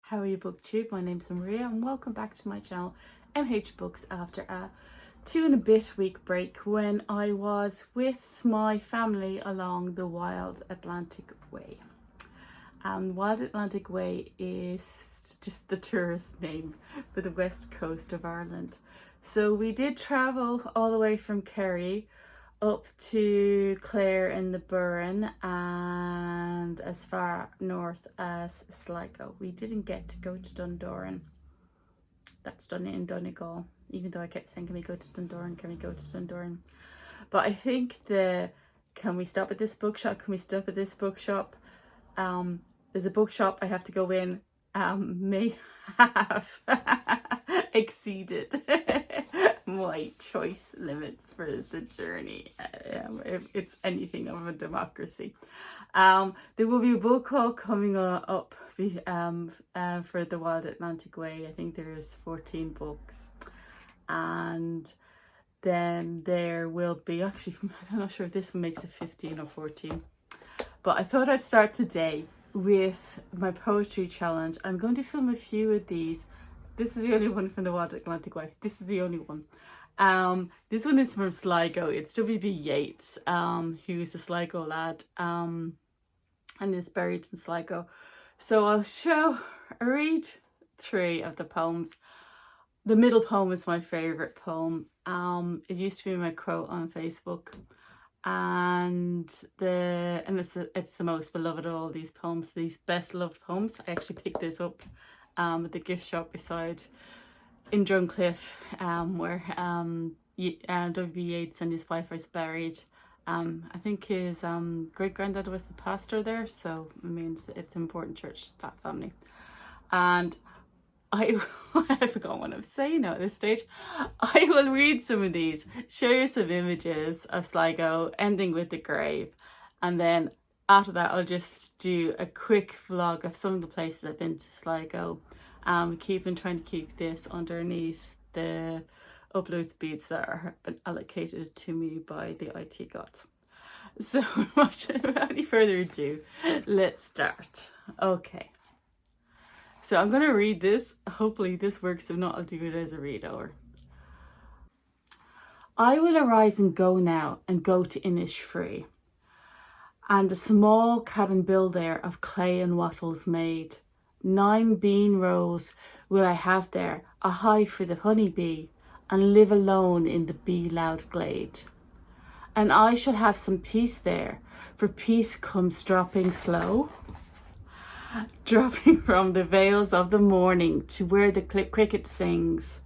How are you, BookTube? My name's Maria and welcome back to my channel MH Books after a 2 and a bit week break when I was with my family along the Wild Atlantic Way. Wild Atlantic Way is just the tourist name for the west coast of Ireland. So we did travel all the way from Kerry up to Clare in the Burren and as far north as Sligo. We didn't get to go to Dundoran. That's done in Donegal, even though I kept saying, can we go to Dundoran, can we go to Dundoran? But I think can we stop at this bookshop, can we stop at this bookshop? There's a bookshop I have to go in, may have exceeded my choice limits for the journey, if it's anything of a democracy. There will be a book haul coming up for the Wild Atlantic Way. I think there's 14 books, and then there will be, actually, I'm not sure if this one makes it 15 or 14, but I thought I'd start today with my poetry challenge. I'm going to film a few of these. This is the only one from the Wild Atlantic Way. This is the only one. This one is from Sligo. It's W.B. Yeats, who's a Sligo lad, and is buried in Sligo. So I'll read 3 of the poems. The middle poem is my favourite poem. It used to be my quote on Facebook, and it's the most beloved of all these poems, these best loved poems. I actually picked this up at the gift shop beside in Drumcliff, where W.B. Yeats and his wife are buried. I think his great granddad was the pastor there, so I mean it's an important church, that family. And I forgot what I'm saying now at this stage. I will read some of these, show you some images of Sligo, ending with the grave, and then after that I'll just do a quick vlog of some of the places I've been to Sligo. Trying to keep this underneath the upload speeds that are allocated to me by the IT gods. So without any further ado, let's start. Okay. So I'm going to read this. Hopefully this works. If not, I'll do it as a read over. I will arise and go now, and go to Innisfree, and a small cabin build there of clay and wattles made. 9 bean rows will I have there, a hive for the honeybee, and live alone in the bee-loud glade. And I shall have some peace there, for peace comes dropping slow, dropping from the vales of the morning to where the cricket sings.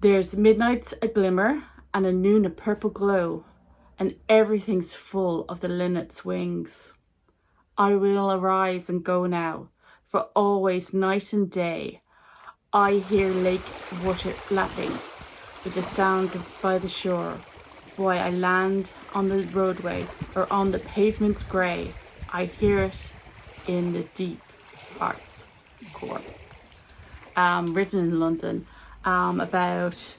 There's midnight's a glimmer, and a noon a purple glow, and everything's full of the linnet's wings. I will arise and go now, for always night and day I hear lake water lapping with the sounds by the shore. Boy, I land on the roadway or on the pavement's grey, I hear it in the deep heart's core. Written in London, about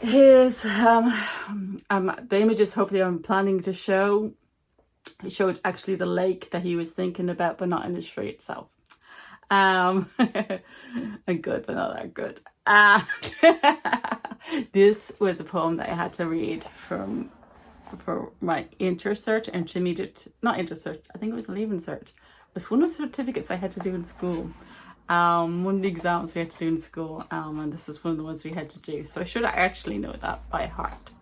his the images hopefully I'm planning to show. It showed actually the lake that he was thinking about, but not Innisfree itself. And good, but not that good. And this was a poem that I had to read for my not intercert, I think it was a leaving cert. It was one of the certificates I had to do in school. One of the exams we had to do in school, and this is one of the ones we had to do. So I should actually know that by heart.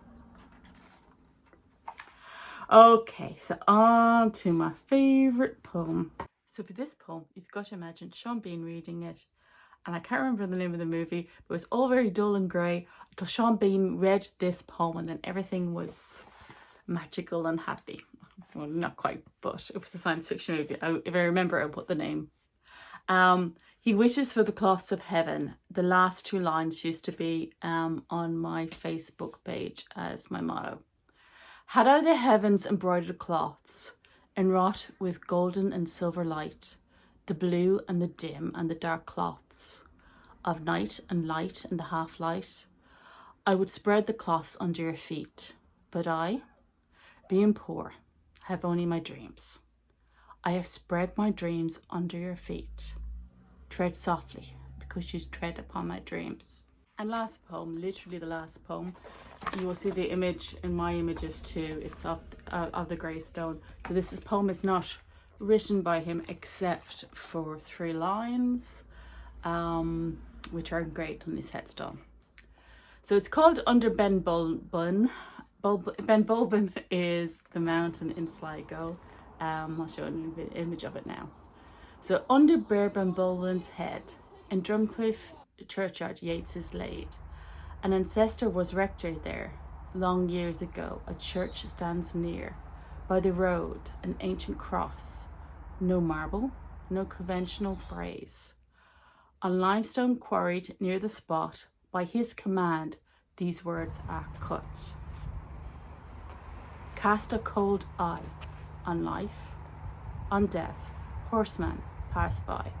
Okay, so on to my favourite poem. So for this poem, you've got to imagine Sean Bean reading it. And I can't remember the name of the movie, but it was all very dull and grey until Sean Bean read this poem, and then everything was magical and happy. Well, not quite, but it was a science fiction movie. If I remember, I'll put the name. He wishes for the cloths of heaven. The last 2 lines used to be on my Facebook page as my motto. Had I the heavens embroidered cloths, enwrought with golden and silver light, the blue and the dim and the dark cloths of night and light and the half-light, I would spread the cloths under your feet. But I, being poor, have only my dreams. I have spread my dreams under your feet. tread softly, because you tread upon my dreams. And last poem, literally the last poem, you will see the image in my images too. It's of the gravestone. So this poem is not written by him except for 3 lines, which are engraved on his headstone. So it's called Under Ben Bulben. Ben Bulben is the mountain in Sligo. I'll show you an image of it now. So under Ben Bulben's head, in Drumcliff churchyard, Yeats is laid. An ancestor was rector there. Long years ago, a church stands near. By the road, an ancient cross. No marble, no conventional phrase. On limestone quarried near the spot, by his command, these words are cut. Cast a cold eye on life, on death, horseman pass by.